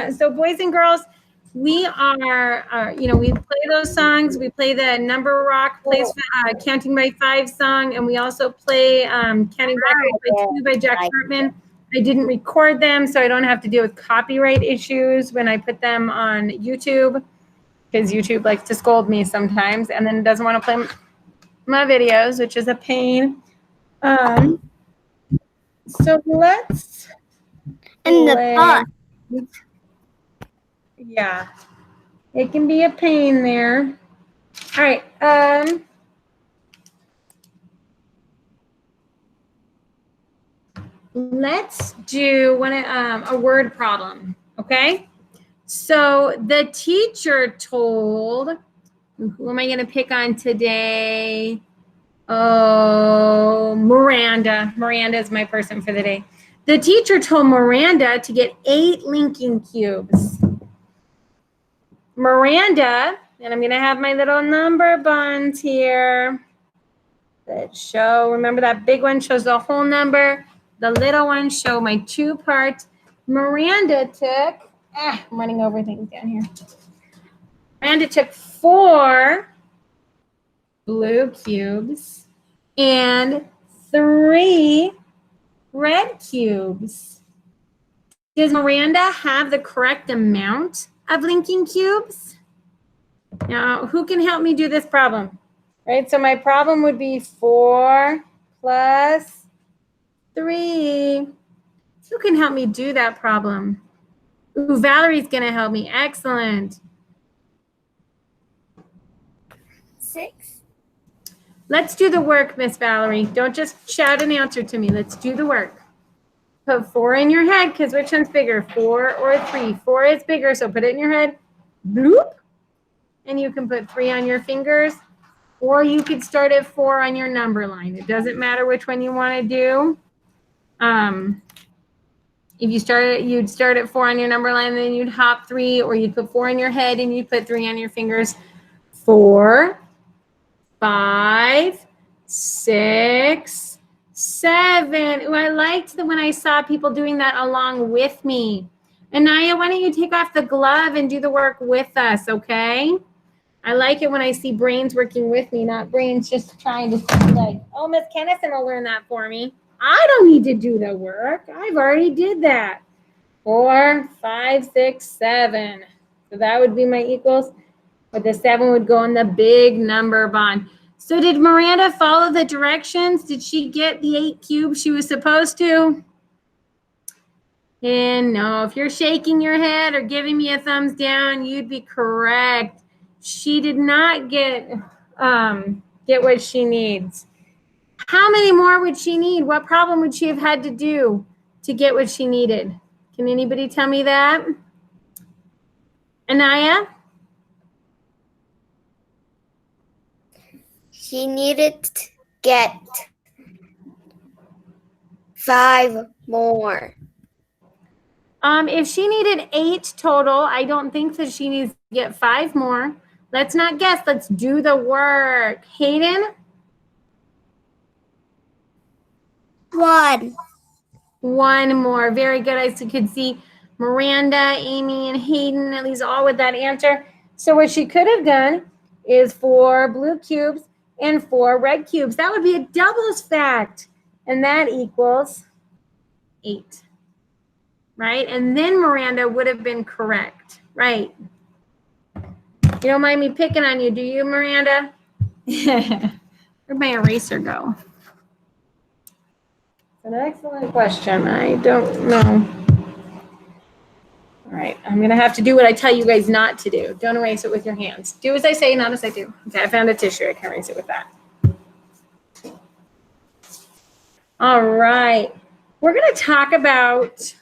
So boys and girls, we are, you know, we play those songs. We play the Number Rock plays Counting by Five song, and we also play Counting Backwards by Two by Jack Hartman. I didn't record them, so I don't have to deal with copyright issues when I put them on YouTube, because YouTube likes to scold me sometimes, and then doesn't want to play my videos, which is a pain. So let's play. Yeah, it can be a pain there. All right. Let's do a word problem, okay? So the teacher told, who am I going to pick on today? Oh, Miranda. Miranda is my person for the day. The teacher told Miranda to get 8 linking cubes. Miranda, and I'm going to have my little number buns here that show, remember that big one shows the whole number. The little ones show my 2 parts. Miranda took, I'm running over things down here. Miranda took 4 blue cubes and 3 red cubes. Does Miranda have the correct amount of linking cubes? Now, who can help me do this problem? Right, so my problem would be 4 plus 3. Who can help me do that problem? Ooh, Valerie's going to help me. Excellent. 6. Let's do the work, Miss Valerie. Don't just shout an answer to me. Let's do the work. Put 4 in your head, because which one's bigger, 4 or 3? 4 is bigger, so put it in your head. Bloop. And you can put 3 on your fingers, or you could start at 4 on your number line. It doesn't matter which one you want to do. If you you'd start at 4 on your number line, then you'd hop 3, or you'd put 4 in your head and you'd put 3 on your fingers. 4, 5, 6, 7. Ooh, I liked when I saw people doing that along with me. Anaya, why don't you take off the glove and do the work with us, okay? I like it when I see brains working with me, not brains just trying to see like, oh, Miss Kennison will learn that for me. I don't need to do the work. I've already did that. 4, 5, 6, 7. So that would be my equals. But the 7 would go in the big number bond. So did Miranda follow the directions? Did she get the 8 cubes she was supposed to? And no, if you're shaking your head or giving me a thumbs down, you'd be correct. She did not get what she needs. How many more would she need? What problem would she have had to do to get what she needed? Can anybody tell me that? Anaya? She needed to get 5 more. If she needed 8 total, I don't think that she needs to get 5 more. Let's not guess. Let's do the work. Hayden? 1. 1 more. Very good. I could see Miranda, Amy, and Hayden at least all with that answer. So what she could have done is 4 blue cubes and 4 red cubes. That would be a doubles fact. And that equals 8. Right? And then Miranda would have been correct. Right? You don't mind me picking on you, do you, Miranda? Where'd my eraser go? An excellent question. I don't know. All right, I'm gonna have to do what I tell you guys not to do. Don't erase it with your hands. Do as I say, not as I do. Okay, I found a tissue. I can erase it with that. All right, we're gonna talk about.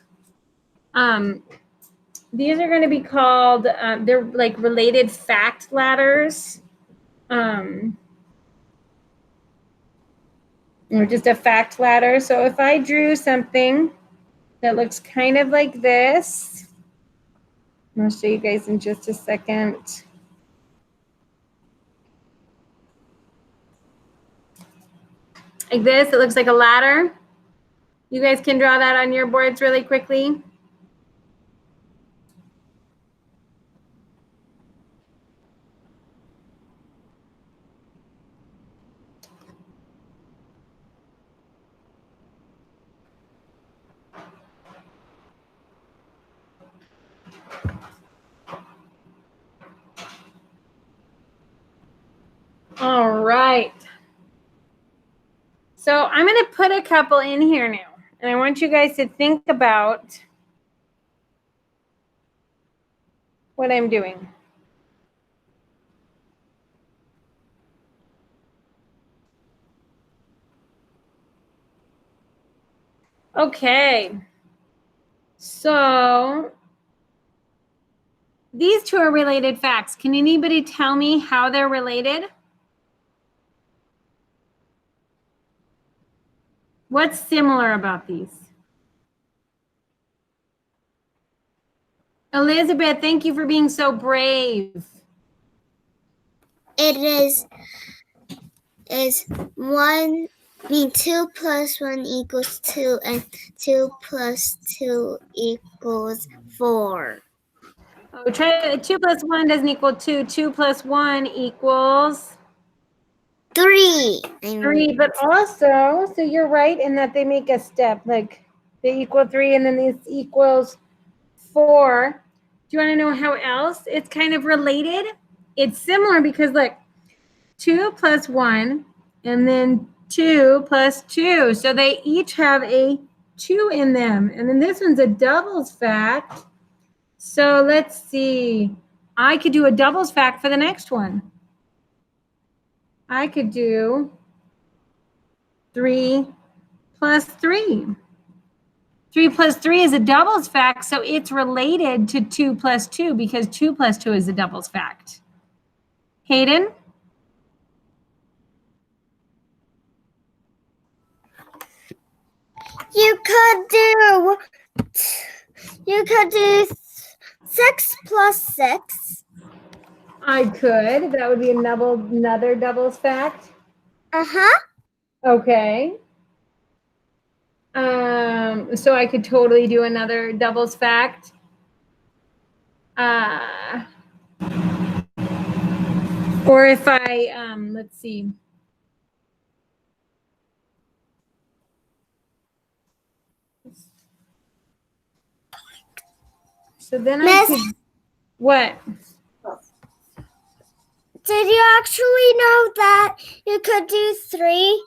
These are going to be called. They're like related fact ladders. Or just a fact ladder. So if I drew something that looks kind of like this, I'll show you guys in just a second. Like this, it looks like a ladder. You guys can draw that on your boards really quickly. So I'm going to put a couple in here now. And I want you guys to think about what I'm doing. Okay. So these two are related facts. Can anybody tell me how they're related? What's similar about these? Elizabeth, thank you for being so brave. It is 2 plus 1 equals 2, and 2 plus 2 equals 4. Oh, try 2 plus 1 doesn't equal 2. 2 plus 1 equals 3. 3. But also, so you're right in that they make a step. Like they equal 3 and then this equals 4. Do you want to know how else it's kind of related? It's similar because look, 2 plus 1 and then 2 plus 2. So they each have a 2 in them. And then this one's a doubles fact. So let's see. I could do a doubles fact for the next one. I could do 3 plus 3. 3 plus 3 is a doubles fact, so it's related to 2 plus 2 because 2 plus 2 is a doubles fact. Hayden? You could do 6 plus 6. I could. That would be another doubles fact. Uh-huh. Okay. So I could totally do another doubles fact. Or if I, let's see. So then I could, what? Did you actually know that you could do three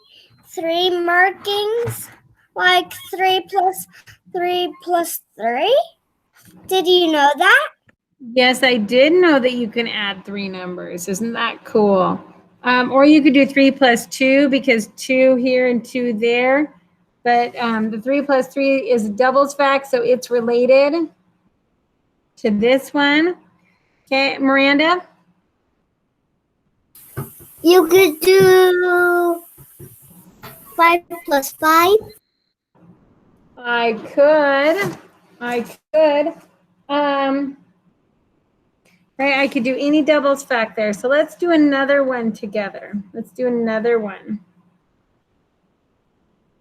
markings? Like 3 plus 3 plus 3? Did you know that? Yes, I did know that you can add 3 numbers. Isn't that cool? Or you could do 3 plus 2 because 2 here and 2 there. But the 3 plus 3 is a doubles fact, so it's related to this one. Okay, Miranda? You could do 5 plus 5. I could. Right, I could do any doubles fact there. So let's do another one together. Let's do another one.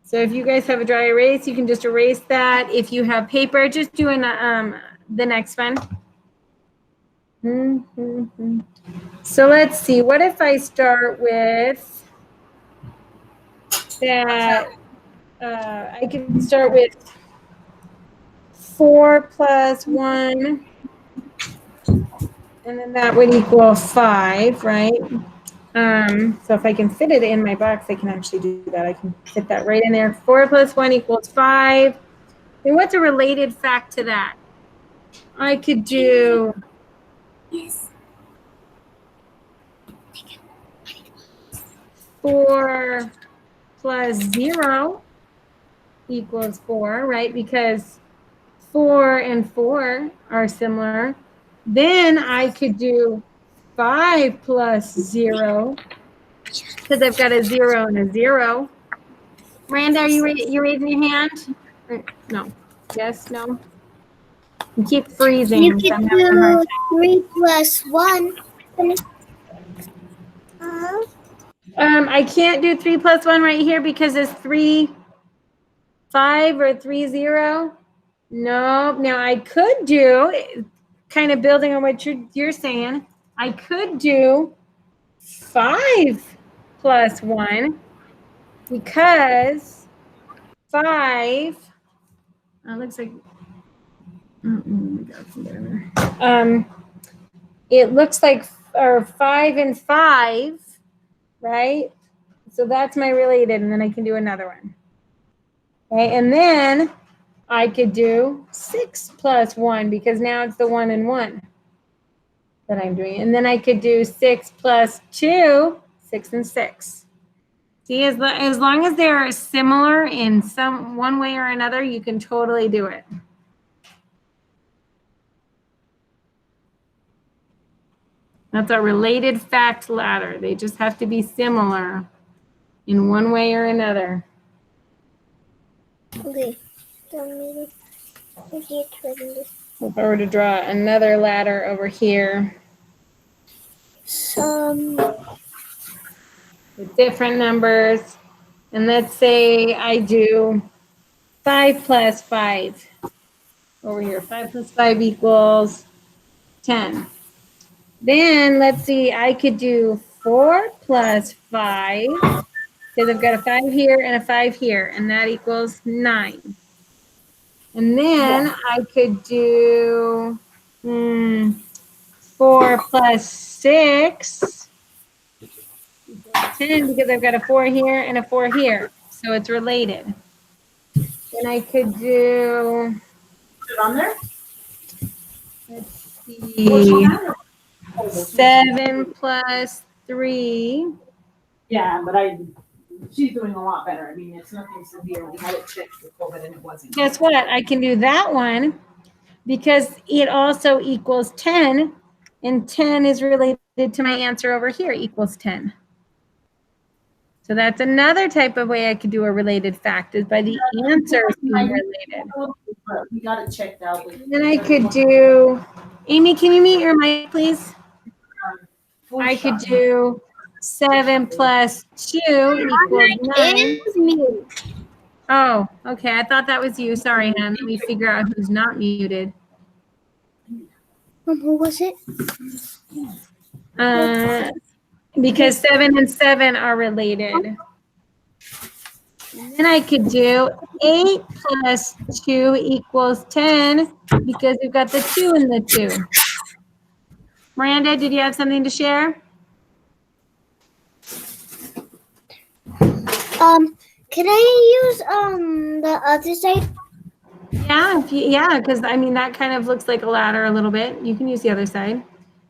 So if you guys have a dry erase, you can just erase that. If you have paper, just do the next one. So let's see. What if I start with that? I can start with 4 plus 1. And then that would equal 5, right? So if I can fit it in my box, I can actually do that. I can fit that right in there. 4 plus 1 equals 5. And what's a related fact to that? I could do 4 plus 0 equals 4, right? Because 4 and 4 are similar. Then I could do 5 plus 0 because I've got a 0 and a 0. Miranda, are you raising your hand? No. Yes, no. You keep freezing. You could do 3 plus 1. I can't do 3 plus 1 right here because it's 3, 5 or 3, 0. No. Now I could do, kind of building on what you're saying, I could do 5 plus 1 because 5, looks like, it looks like, or 5 and 5, right? So that's my related, and then I can do another one. Okay, and then I could do 6 plus 1 because now it's the 1 and 1 that I'm doing. And then I could do 6 plus 2, 6 and 6. See, as long as they're similar in one way or another, you can totally do it. That's a related fact ladder. They just have to be similar in one way or another. Okay. If I were to draw another ladder over here with different numbers, and let's say I do 5 plus 5 over here. 5 plus 5 equals 10. Then let's see, I could do 4 plus 5 because I've got a 5 here and a 5 here, and that equals 9. And then I could do 4 plus 6 equals 10 because I've got a 4 here and a 4 here. So it's related. Then I could do, Is it on there? let's see, 7 plus 3. Yeah, but she's doing a lot better. I mean, it's nothing severe. We had it checked before, but then it wasn't. Guess what? I can do that one because it also equals 10, and 10 is related to my answer over here, equals 10. So that's another type of way I could do a related fact, is by the answers being related. We got it checked out. Then I could do, Amy, can you mute your mic, please? I could do 7 plus 2 equals 9. Oh, okay. I thought that was you. Sorry, hon. Let me figure out who's not muted. Who was it? Because 7 and 7 are related. And then I could do 8 plus 2 equals 10 because we've got the 2 and the 2. Miranda, did you have something to share? Can I use the other side? Yeah, because I mean that kind of looks like a ladder a little bit. You can use the other side.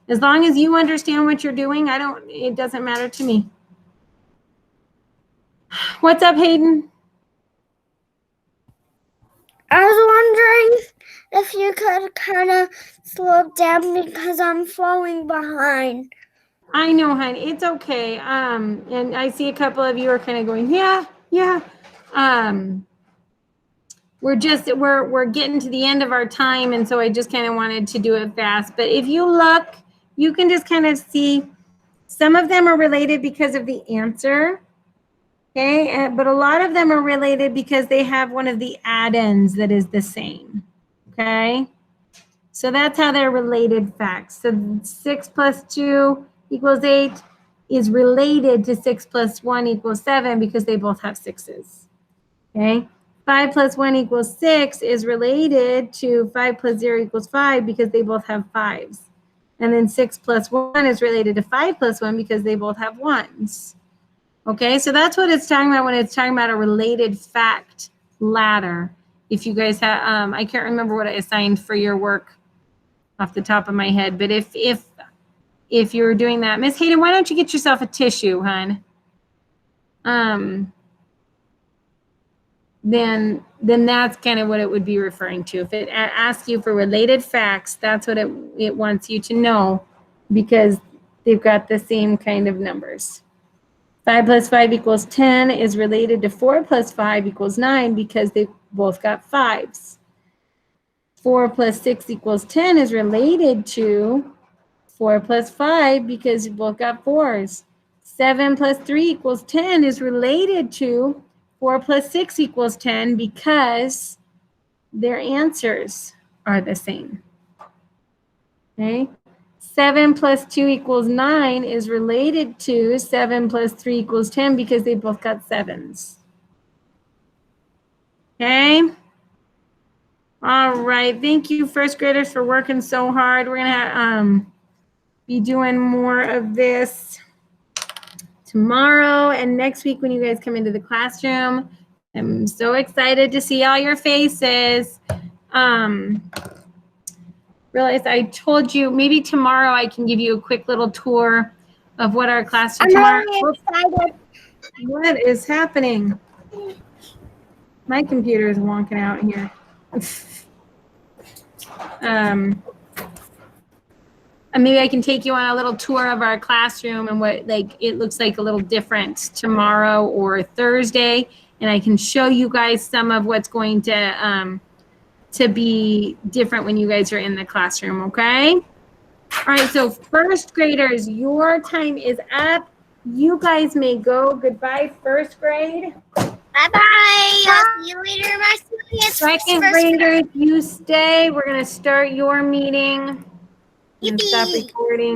As long as you understand what you're doing, it doesn't matter to me. What's up, Hayden? I was wondering if you could kind of slow down because I'm falling behind. I know, hon. It's okay. And I see a couple of you are kind of going, yeah. We're getting to the end of our time, and so I just kind of wanted to do it fast. But if you look, you can just kind of see some of them are related because of the answer. Okay, but a lot of them are related because they have one of the add-ins that is the same. Okay, so that's how they're related facts. So 6 plus 2 equals 8 is related to 6 plus 1 equals 7 because they both have 6s. Okay, 5 plus 1 equals 6 is related to 5 plus 0 equals 5 because they both have 5s. And then 6 plus 1 is related to 5 plus 1 because they both have 1s. Okay, so that's what it's talking about when it's talking about a related fact ladder. If you guys have, I can't remember what I assigned for your work off the top of my head, but if you're doing that, Miss Hayden, why don't you get yourself a tissue, hon? Then that's kind of what it would be referring to. If it asks you for related facts, that's what it wants you to know because they've got the same kind of numbers. 5 plus 5 equals 10 is related to 4 plus 5 equals 9 because they've both got 5s. 4 plus 6 equals 10 is related to 4 plus 5 because you both got 4s. 7 plus 3 equals 10 is related to 4 plus 6 equals 10 because their answers are the same. Okay? 7 plus 2 equals 9 is related to 7 plus 3 equals 10 because they both got 7s. Okay? All right. Thank you, first graders, for working so hard. We're going to be doing more of this tomorrow and next week when you guys come into the classroom. I'm so excited to see all your faces. Realize I told you maybe tomorrow I can give you a quick little tour of what our class I'm tomorrow. really excited. What is happening? My computer is wonking out here. And maybe I can take you on a little tour of our classroom and what it looks like a little different tomorrow or Thursday, and I can show you guys some of what's going to be different when you guys are in the classroom. Okay. All right. So first graders, your time is up. You guys may go. Goodbye, first grade. Bye-bye. I'll see you later, my sweetest Second first graders, you stay. We're going to start your meeting. I'm gonna stop Yippee. recording.